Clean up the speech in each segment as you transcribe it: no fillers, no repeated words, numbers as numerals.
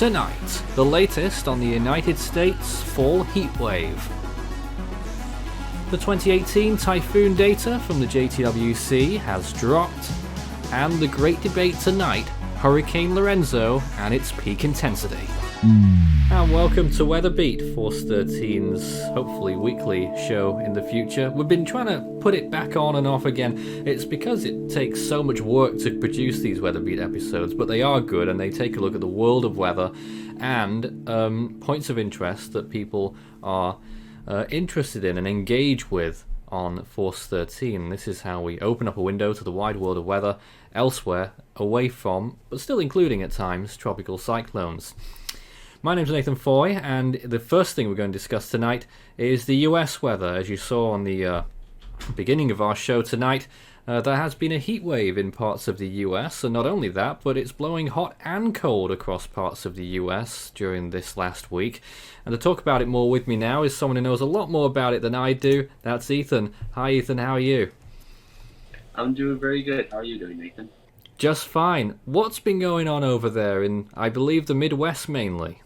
Tonight, the latest on the United States fall heatwave. The 2018 Typhoon data from the JTWC has dropped, and the great debate tonight, Hurricane Lorenzo and its peak intensity. And welcome to WeatherBeat, Force 13's hopefully weekly show in the future. We've been trying to put it back on and off again. It's because it takes so much work to produce these WeatherBeat episodes, but they are good and they take a look at the world of weather and points of interest that people are interested in and engage with on Force 13. This is how we open up a window to the wide world of weather elsewhere, away from, but still including at times, tropical cyclones. My name's Nathan Foy, and the first thing we're going to discuss tonight is the US weather. As you saw on the beginning of our show tonight, there has been a heat wave in parts of the US, and not only that, but it's blowing hot and cold across parts of the US during this last week. And to talk about it more with me now is someone who knows a lot more about it than I do. That's Ethan. Hi Ethan, how are you? I'm doing very good. How are you doing, Nathan? Just fine. What's been going on over there in, I believe, the Midwest mainly?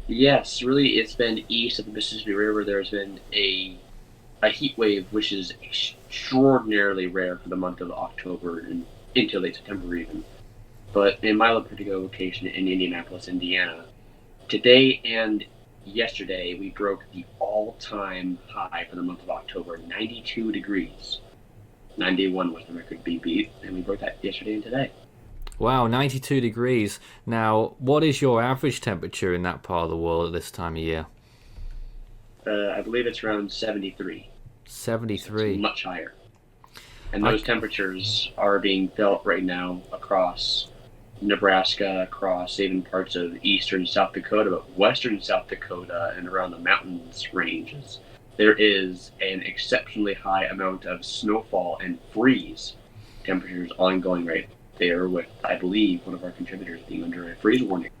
Yes, really, it's been east of the Mississippi River. There's been a heat wave, which is extraordinarily rare for the month of October and into late September even. But in my particular location in Indianapolis, Indiana, today and yesterday we broke the all-time high for the month of October, 92 degrees. 91 was the record being beat, and we broke that yesterday and today. Wow, 92 degrees. Now, what is your average temperature in that part of the world at this time of year? I believe it's around 73. 73. It's much higher. And those temperatures are being felt right now across Nebraska, across even parts of eastern South Dakota, but western South Dakota and around the mountains ranges. There is an exceptionally high amount of snowfall and freeze temperatures ongoing right there with, I believe, one of our contributors being under a freeze warning.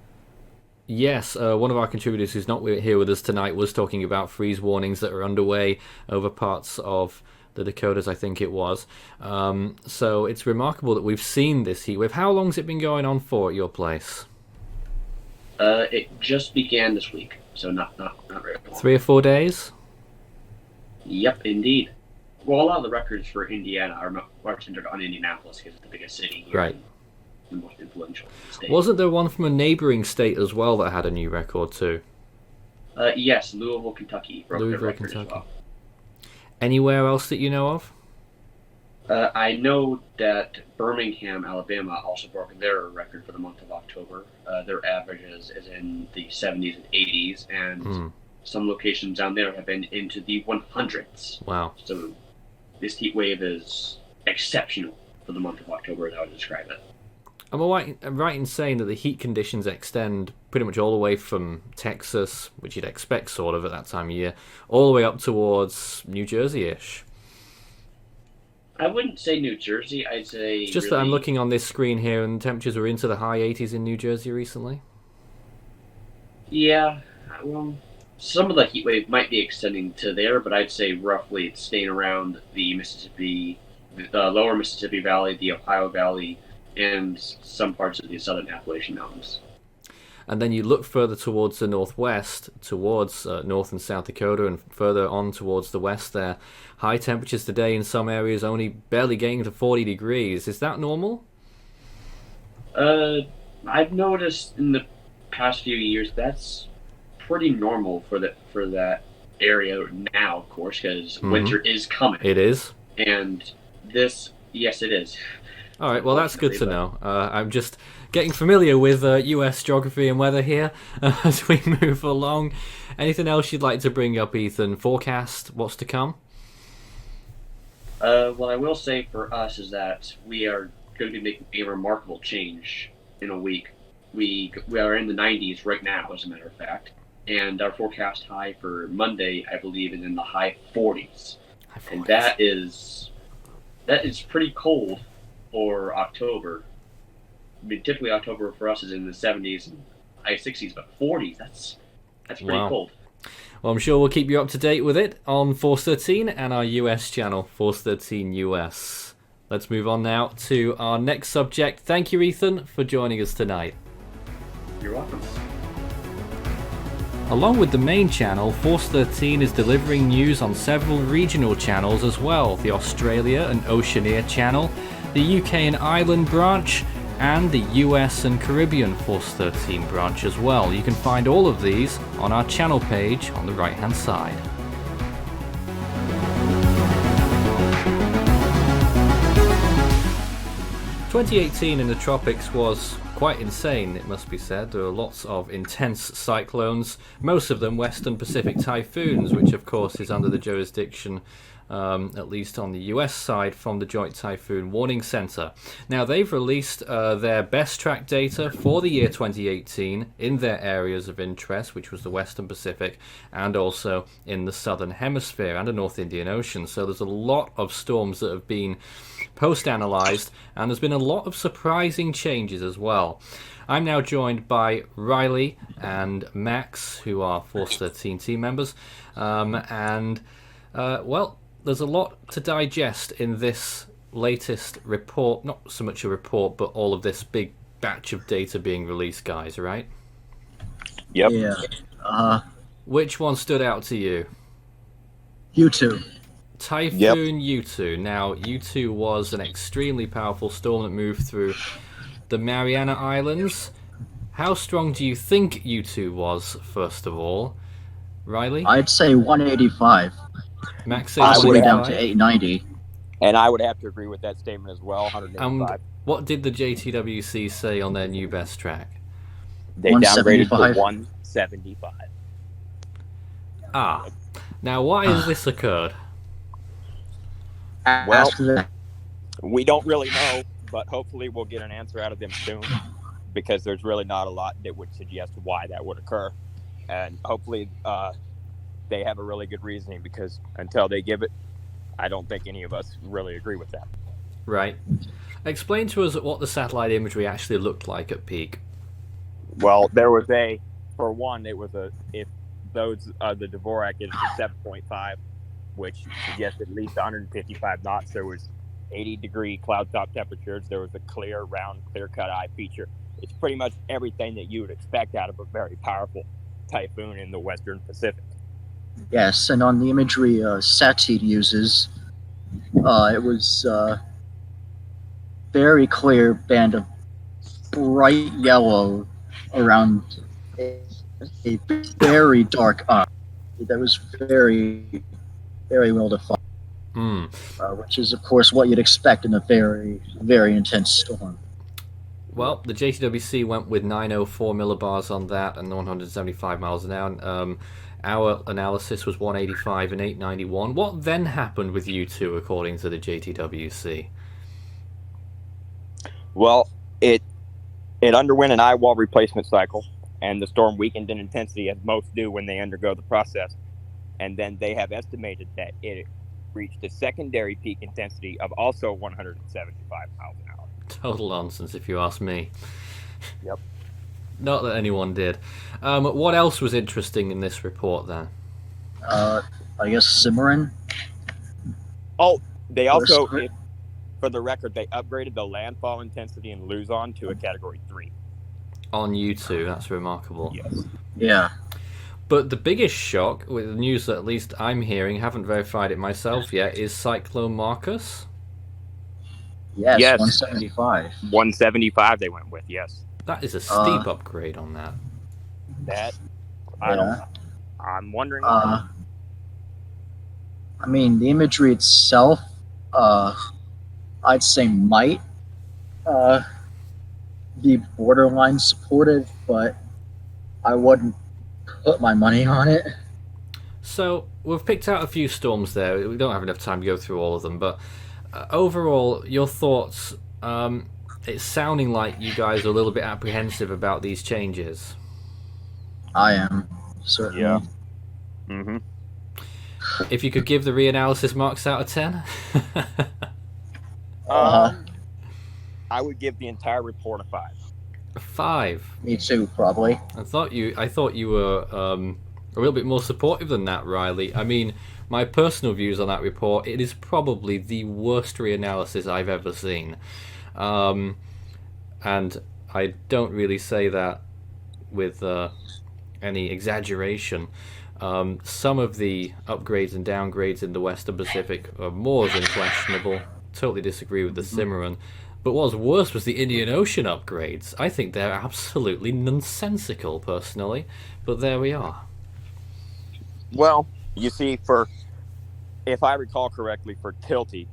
Yes, one of our contributors who's not here with us tonight was talking about freeze warnings that are underway over parts of the Dakotas, I think it was. So it's remarkable that we've seen this heat wave. How long's it been going on for at your place? It just began this week, so not very long. 3 or 4 days? Yep, indeed. Well, a lot of the records for Indiana are centered on Indianapolis because it's the biggest city here. Right. The most influential state. Wasn't there one from a neighboring state as well that had a new record too? Yes, Louisville, Kentucky broke their record as well. Anywhere else that you know of? I know that Birmingham, Alabama also broke their record for the month of October. Their averages is in the 70s and 80s, and some locations down there have been into the 100s. Wow. So this heat wave is exceptional for the month of October, as I would describe it. Am I right in saying that the heat conditions extend pretty much all the way from Texas, which you'd expect sort of at that time of year, all the way up towards New Jersey-ish? I wouldn't say New Jersey, I'd say... It's just that I'm looking on this screen here and temperatures were into the high 80s in New Jersey recently. Yeah, well, some of the heat wave might be extending to there, but I'd say roughly it's staying around the Mississippi, the lower Mississippi Valley, the Ohio Valley, and some parts of the southern Appalachian Mountains. And then you look further towards the northwest, towards North and South Dakota, and further on towards the west there. High temperatures today in some areas only barely getting to 40 degrees. Is that normal? I've noticed in the past few years that's pretty normal for that area now, of course, because winter is coming. It is. And this, yes, it is. All right, well, that's good to know. I'm just getting familiar with US geography and weather here as we move along. Anything else you'd like to bring up, Ethan? Forecast, what's to come? What I will say for us is that we are going to be making a remarkable change in a week. We are in the 90s right now, as a matter of fact, and our forecast high for Monday, I believe, is in the high 40s. And that is pretty cold for October. I mean, typically October for us is in the 70s and high 60s, but 40s, that's pretty cold. Well, I'm sure we'll keep you up to date with it on Force 13 and our US channel, Force 13 US. Let's move on now to our next subject. Thank you, Ethan, for joining us tonight. You're welcome. Along with the main channel, Force 13 is delivering news on several regional channels as well. The Australia and Oceania channel, the UK and Ireland branch, and the US and Caribbean Force 13 branch as well. You can find all of these on our channel page on the right hand side. "2018 in the tropics was quite insane, it must be said. There were lots of intense cyclones, most of them Western Pacific typhoons, which of course is under the jurisdiction, at least on the US side, from the Joint Typhoon Warning Center. Now they've released their best track data for the year 2018 in their areas of interest, which was the Western Pacific and also in the Southern Hemisphere and the North Indian Ocean. So there's a lot of storms that have been post-analyzed, and there's been a lot of surprising changes as well. I'm now joined by Riley and Max, who are Force 13 team members, well, there's a lot to digest in this latest report. Not so much a report, but all of this big batch of data being released, guys, right? Yep. Yeah. Which one stood out to you? U2. Typhoon U2. Now, U2 was an extremely powerful storm that moved through the Mariana Islands. How strong do you think U2 was, first of all? Riley? I'd say 185. Max says Possibly 185. down to 890. And I would have to agree with that statement as well, 185. What did the JTWC say on their new best track? They downgraded 175. to 175. Ah. Now, why has this occurred? Well, Ask that. we don't really know, but hopefully we'll get an answer out of them soon, because there's really not a lot that would suggest why that would occur. And hopefully they have a really good reasoning, because until they give it, I don't think any of us really agree with that. Right. Explain to us what the satellite imagery actually looked like at peak. Well, there was the Dvorak is a 7.5, which suggests at least 155 knots. There was 80-degree cloud top temperatures. There was a clear, round, clear-cut eye feature. It's pretty much everything that you would expect out of a very powerful typhoon in the Western Pacific. Yes, and on the imagery SATID uses, it was very clear band of bright yellow around a very dark eye. That was very, very well defined. Which is, of course, what you'd expect in a very, very intense storm. Well, the JTWC went with 904 millibars on that and 175 miles an hour. Our analysis was 185 and 891. What then happened with U2 according to the JTWC? Well, it underwent an eye wall replacement cycle, and the storm weakened in intensity, as most do when they undergo the process. And then they have estimated that it reached a secondary peak intensity of also 175 miles an hour. Total nonsense, if you ask me. Yep. Not that anyone did. What else was interesting in this report then? I guess Cimarron. Oh, they also, First- for the record, they upgraded the landfall intensity in Luzon to a Category 3. On U2, that's remarkable. Yes. Yeah. But the biggest shock, with the news that at least I'm hearing, haven't verified it myself yet, is Cyclone Marcus. Yes, Yes. 175. 175 they went with, yes. That is a steep upgrade on that. That, Yeah. I'm wondering. I mean, the imagery itself, I'd say might be borderline supportive, but I wouldn't put my money on it. So, we've picked out a few storms there. We don't have enough time to go through all of them, but overall, your thoughts, it's sounding like you guys are a little bit apprehensive about these changes. I am, certainly. Yeah. Mm-hmm. If you could give the reanalysis marks out of 10? I would give the entire report a 5. 5. Me too, probably. I thought you were a little bit more supportive than that, Riley. I mean, my personal views on that report, it is probably the worst reanalysis I've ever seen. And I don't really say that with any exaggeration. Some of the upgrades and downgrades in the Western Pacific are more than questionable. Totally disagree with the Cimarron. But what was worse was the Indian Ocean upgrades. I think they're absolutely nonsensical, personally. But there we are. Well, you see, if I recall correctly, for Tilty,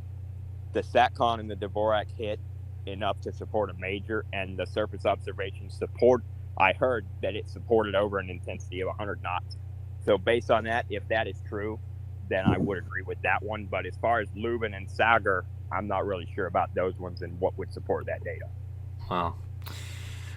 the SATCON and the Dvorak hit enough to support a major, and the surface observation I heard that it supported over an intensity of 100 knots. So based on that, if that is true, then I would agree with that one. But as far as Leuven and Sagar, I'm not really sure about those ones and what would support that data. Wow.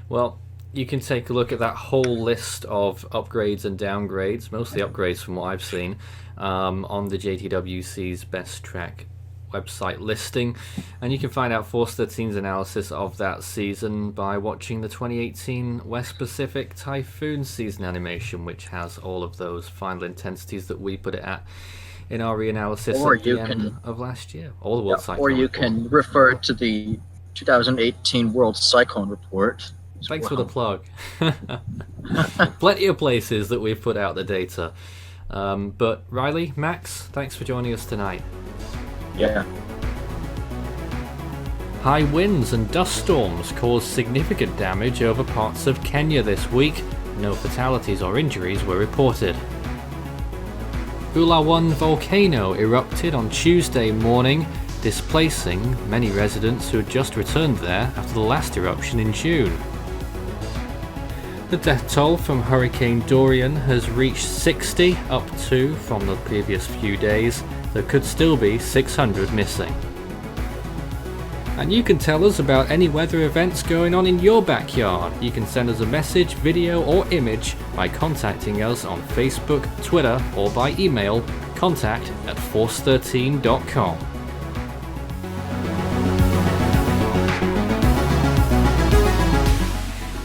Well, you can take a look at that whole list of upgrades and downgrades, mostly upgrades from what I've seen, on the JTWC's Best Track website listing, and you can find out Force 13's analysis of that season by watching the 2018 West Pacific Typhoon season animation, which has all of those final intensities that we put it at in our reanalysis at the end of last year. All the World Cyclone Or you report. can refer to the 2018 World Cyclone Report. Thanks for the plug. Plenty of places that we've put out the data. But Riley, Max, thanks for joining us tonight. Yeah. High winds and dust storms caused significant damage over parts of Kenya this week. No fatalities or injuries were reported. Ulawan volcano erupted on Tuesday morning, displacing many residents who had just returned there after the last eruption in June. The death toll from Hurricane Dorian has reached 60, up 2 from the previous few days. There could still be 600 missing. And you can tell us about any weather events going on in your backyard. You can send us a message, video or image by contacting us on Facebook, Twitter or by email contact@force13.com.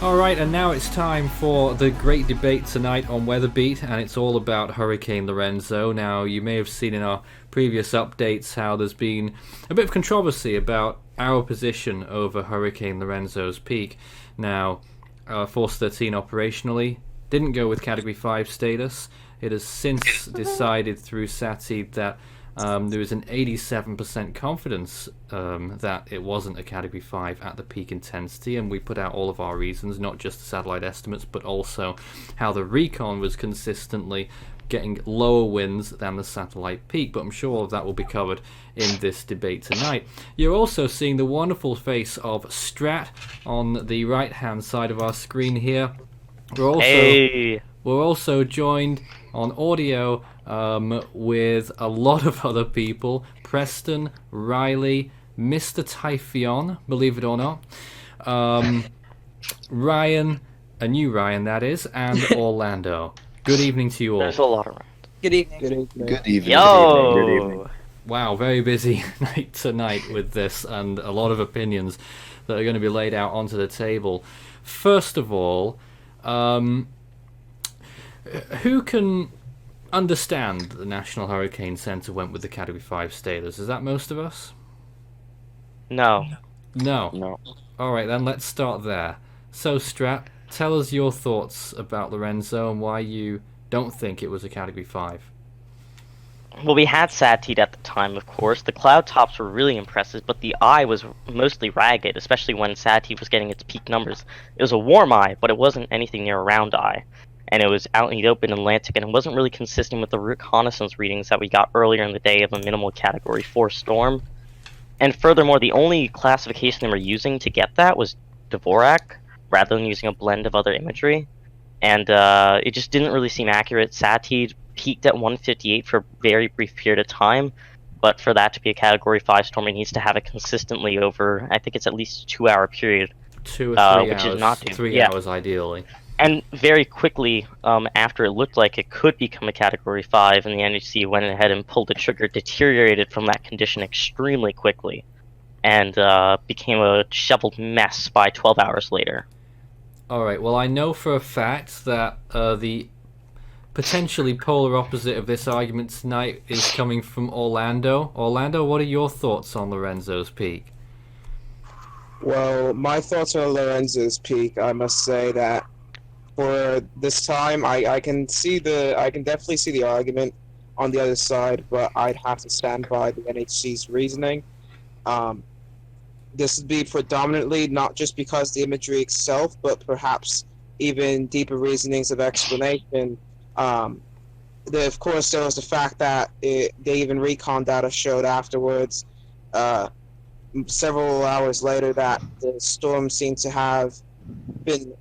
Alright, and now it's time for the great debate tonight on WeatherBeat, and it's all about Hurricane Lorenzo. Now, you may have seen in our previous updates how there's been a bit of controversy about our position over Hurricane Lorenzo's peak. Now, Force 13 operationally didn't go with Category 5 status. It has since decided through SATI that there is an 87% confidence that it wasn't a Category 5 at the peak intensity, and we put out all of our reasons, not just the satellite estimates, but also how the recon was consistently getting lower winds than the satellite peak. But I'm sure all of that will be covered in this debate tonight. You're also seeing the wonderful face of Strat on the right-hand side of our screen here. We're also joined on audio with a lot of other people. Preston, Riley, Mr. Typhoon, believe it or not, Ryan, a new Ryan that is, and Orlando. Good evening to you all. There's a lot around. Good evening. Good evening. Good evening. Yo! Good evening. Wow, very busy night tonight with this, and a lot of opinions that are going to be laid out onto the table. First of all, who can understand the National Hurricane Center went with the Category 5 status? Is that most of us? No. No. Alright then, let's start there. So Strat, tell us your thoughts about Lorenzo and why you don't think it was a Category 5. Well, we had SATI'd at the time, of course. The cloud tops were really impressive, but the eye was mostly ragged, especially when SATI was getting its peak numbers. It was a warm eye, but it wasn't anything near a round eye. And it was out in the open Atlantic, and it wasn't really consistent with the reconnaissance readings that we got earlier in the day of a minimal Category 4 storm. And furthermore, the only classification they were using to get that was Dvorak, rather than using a blend of other imagery. And it just didn't really seem accurate. SATI peaked at 158 for a very brief period of time, but for that to be a Category 5 storm, it needs to have it consistently over, I think it's at least a 2-hour period. 2 or 3 which hours. is not 3 hours ideally. And very quickly, after it looked like it could become a Category 5, and the NHC went ahead and pulled the trigger, deteriorated from that condition extremely quickly, and became a shoveled mess by 12 hours later. Alright, well I know for a fact that the potentially polar opposite of this argument tonight is coming from Orlando. Orlando, what are your thoughts on Lorenzo's peak? Well, my thoughts on Lorenzo's peak, I must say that for this time, I can definitely see the argument on the other side, but I'd have to stand by the NHC's reasoning. Um, this would be predominantly not just because the imagery itself, but perhaps even deeper reasonings of explanation. Of course, there was the fact that they even recon data showed afterwards, several hours later, that the storm seemed to have been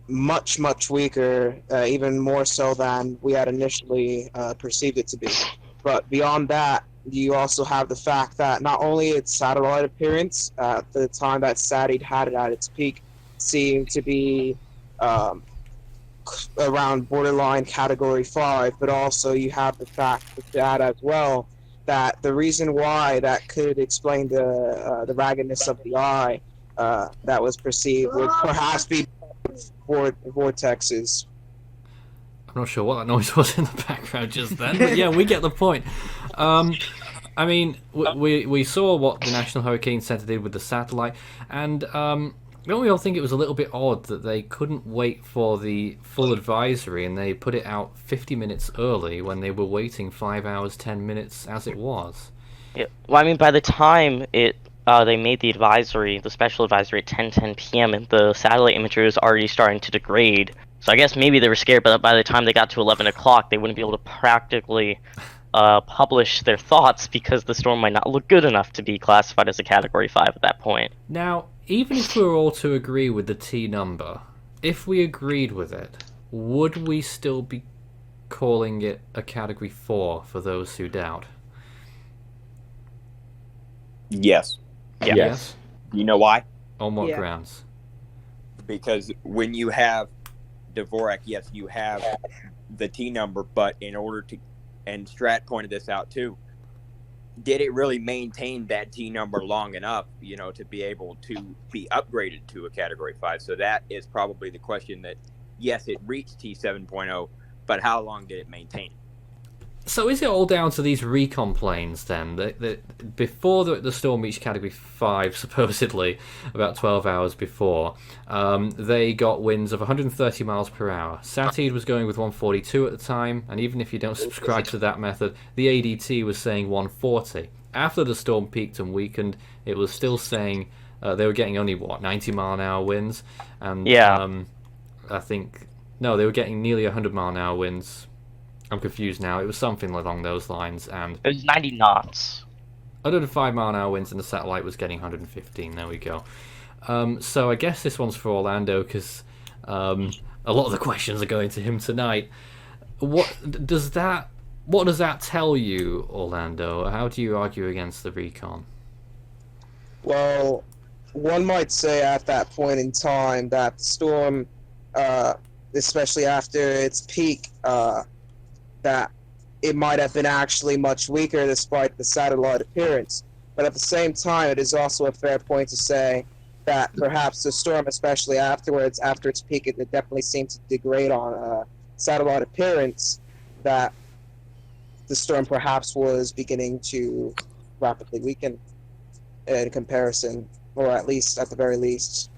much, much weaker, even more so than we had initially perceived it to be. But beyond that, you also have the fact that not only its satellite appearance at the time that SATID had it at its peak seemed to be around borderline Category 5, but also you have the fact that as well that the reason why that could explain the raggedness of the eye that was perceived would perhaps be vortexes. I'm not sure what that noise was in the background just then, but yeah, we get the point. I mean, we saw what the National Hurricane Center did with the satellite, and don't we all think it was a little bit odd that they couldn't wait for the full advisory and they put it out 50 minutes early when they were waiting 5 hours 10 minutes as it was? Yeah. Well, I mean, by the time they made the advisory, the special advisory at 10:10 p.m., and the satellite imagery was already starting to degrade. So I guess maybe they were scared, but by the time they got to 11 o'clock, they wouldn't be able to practically publish their thoughts because the storm might not look good enough to be classified as a Category 5 at that point. Now, even if we were all to agree with the T number, if we agreed with it, would we still be calling it a Category 4 for those who doubt? Yes. Yeah. Yes? You know why? On what Yeah. grounds? Because when you have Dvorak, yes, you have the T number, but in order to, and Strat pointed this out too, did it really maintain that T number long enough, to be able to be upgraded to a Category 5? So that is probably the question that, yes, it reached T 7.0, but how long did it maintain it? So is it all down to these recon planes then? Before the storm reached Category 5, supposedly, about 12 hours before, they got winds of 130 miles per hour. SATID was going with 142 at the time, and even if you don't subscribe to that method, the ADT was saying 140. After the storm peaked and weakened, it was still saying they were getting only, 90 mile an hour winds? And Yeah. I think, no, they were getting nearly 100 mile an hour winds. I'm confused now. It was something along those lines, and It was 90 knots. 105 mile an hour winds, and the satellite was getting 115. There we go. So I guess this one's for Orlando because a lot of the questions are going to him tonight. What does that tell you, Orlando? How do you argue against the recon? Well, one might say at that point in time that the storm, especially after its peak, that it might have been actually much weaker despite the satellite appearance. But at the same time, it is also a fair point to say that perhaps the storm, especially afterwards, after its peak, it definitely seemed to degrade on satellite appearance, that the storm perhaps was beginning to rapidly weaken in comparison, or at least, at the very least,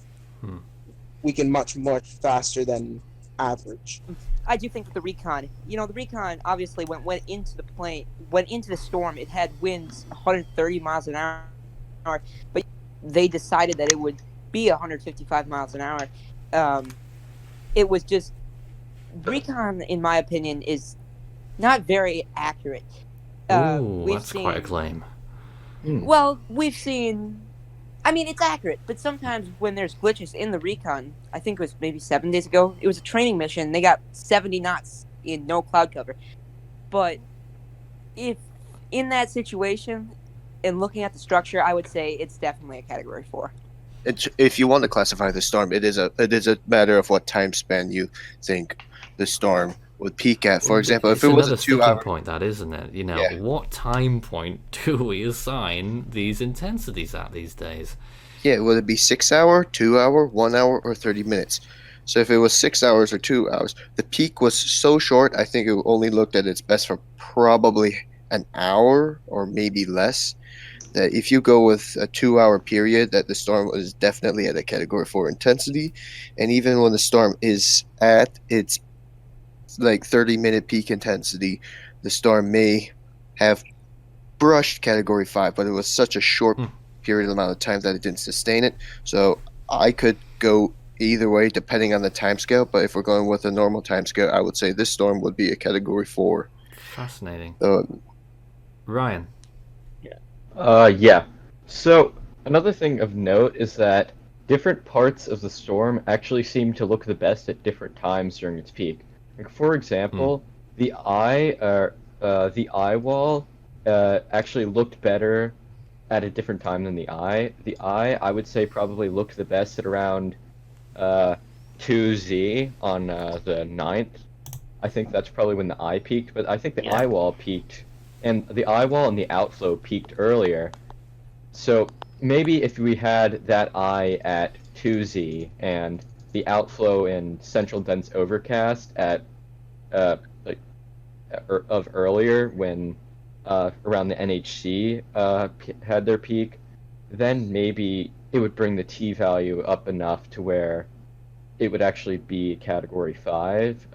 weaken much, much faster than average. I do think that the recon obviously went into the storm. It had winds 130 miles an hour, but they decided that it would be 155 miles an hour. It was just, recon, in my opinion, is not very accurate. Ooh, that's quite a claim. Well, we've seen. I mean, it's accurate, but sometimes when there's glitches in the recon, I think it was maybe 7 days ago, it was a training mission. They got 70 knots in no cloud cover. But if in that situation, and looking at the structure, I would say it's definitely a Category 4. If you want to classify the storm, it is a matter of what time span you think the storm would peak at. For example, if It's it was another a 2 hour point, that isn't it? Yeah. What time point do we assign these intensities at these days? Yeah, would it be 6 hour, 2 hour, 1 hour, or 30 minutes? So if it was 6 hours or 2 hours, the peak was so short, I think it only looked at its best for probably an hour or maybe less, that if you go with a 2-hour period, that the storm was definitely at a Category 4 intensity. And even when the storm is at its like 30-minute peak intensity, the storm may have brushed Category 5, but it was such a short period amount of time that it didn't sustain it. So I could go either way depending on the timescale, but if we're going with a normal timescale, I would say this storm would be a Category 4. Fascinating. So, Ryan. Yeah. So another thing of note is that different parts of the storm actually seem to look the best at different times during its peak. Like, for example, the eye wall actually looked better at a different time than the eye. The eye, I would say, probably looked the best at around 2Z on the 9th. I think that's probably when the eye peaked, but I think the eye wall peaked, and the eye wall and the outflow peaked earlier. So maybe if we had that eye at 2Z and the outflow in central dense overcast at of earlier when around the NHC had their peak, then maybe it would bring the T value up enough to where it would actually be Category 5.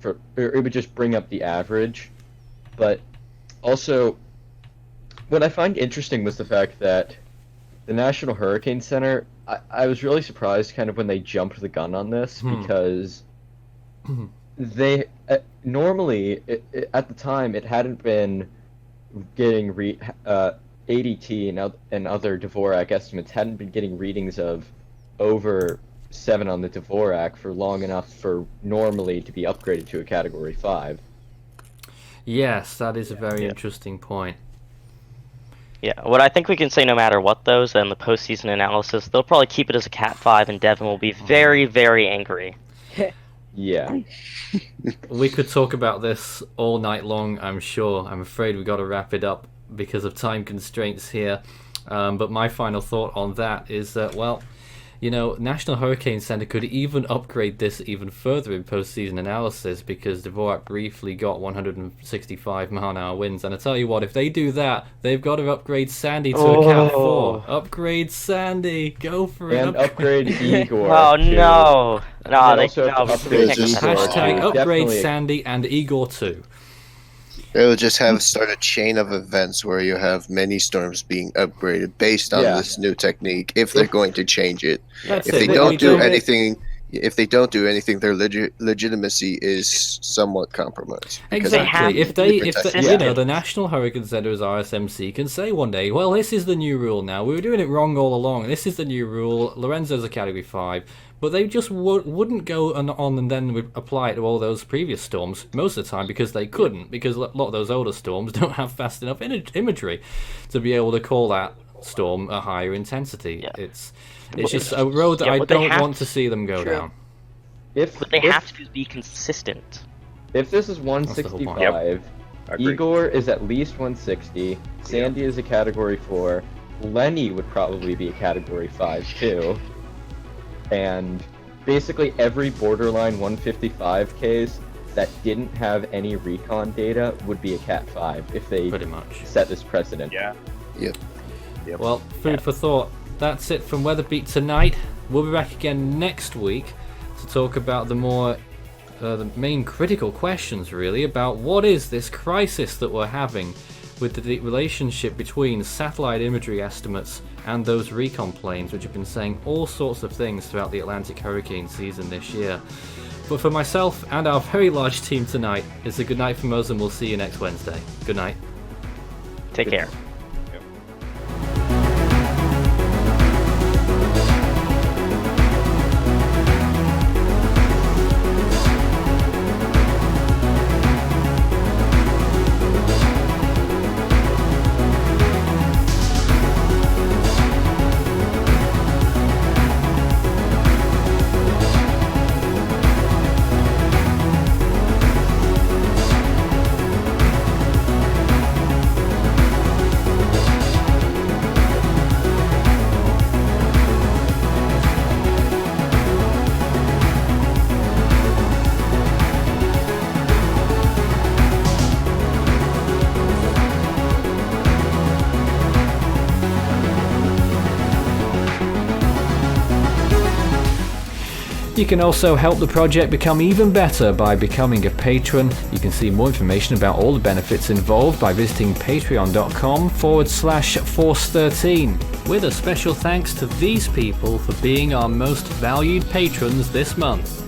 Or it would just bring up the average. But also, what I find interesting was the fact that the National Hurricane Center, I was really surprised kind of when they jumped the gun on this, because they normally, at the time, it hadn't been getting ADT and other Dvorak estimates hadn't been getting readings of over 7 on the Dvorak for long enough for normally to be upgraded to a Category 5. Yes, that is a very interesting point. Yeah, what I think we can say no matter what, though, is that in the postseason analysis, they'll probably keep it as a Cat 5, and Devin will be very, very angry. Yeah. We could talk about this all night long, I'm sure. I'm afraid we've got to wrap it up because of time constraints here. But my final thought on that is that, well, you know, National Hurricane Center could even upgrade this even further in postseason analysis, because Dvorak briefly got 165 mile-an-hour winds. And I tell you what, if they do that, they've got to upgrade Sandy to a Cat 4. Upgrade Sandy. Go for it. And upgrade Igor. Oh, too. no. No, they also no, upgrade we can't Igor. go that Hashtag far. upgrade Definitely. Sandy and Igor too. it will just start a chain of events where you have many storms being upgraded based on this new technique, if they're going to change it. That's If it. they We don't do don't- anything, their legitimacy is somewhat compromised. Because Exactly. If they, protect- you know, the National Hurricane Center's RSMC can say one day, well, this is the new rule now. We were doing it wrong all along. This is the new rule. Lorenzo's a Category 5. But they just wouldn't go on and then would apply it to all those previous storms most of the time, because they couldn't, because a lot of those older storms don't have fast enough imagery to be able to call that storm a higher intensity. Yeah. It's just a road that I what they don't have want to see them go down. What they have to do is be consistent. If this is the whole point. 165, Agreed. Igor is at least 160, Sandy is a Category 4, Lenny would probably be a Category 5 too, and basically every borderline 155 case that didn't have any recon data would be a Cat 5 if they Pretty much. set this precedent. Yeah. Yep. Well, food for thought. That's it from WeatherBeat tonight. We'll be back again next week to talk about the more the main critical questions, really, about what is this crisis that we're having with the relationship between satellite imagery estimates and those recon planes, which have been saying all sorts of things throughout the Atlantic hurricane season this year. But for myself and our very large team tonight, it's a good night from us, and we'll see you next Wednesday. Good night. Take care. You can also help the project become even better by becoming a patron. You can see more information about all the benefits involved by visiting patreon.com/Force13. With a special thanks to these people for being our most valued patrons this month.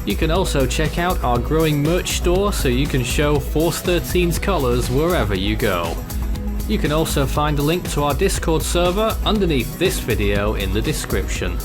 You can also check out our growing merch store so you can show Force 13's colors wherever you go. You can also find a link to our Discord server underneath this video in the description.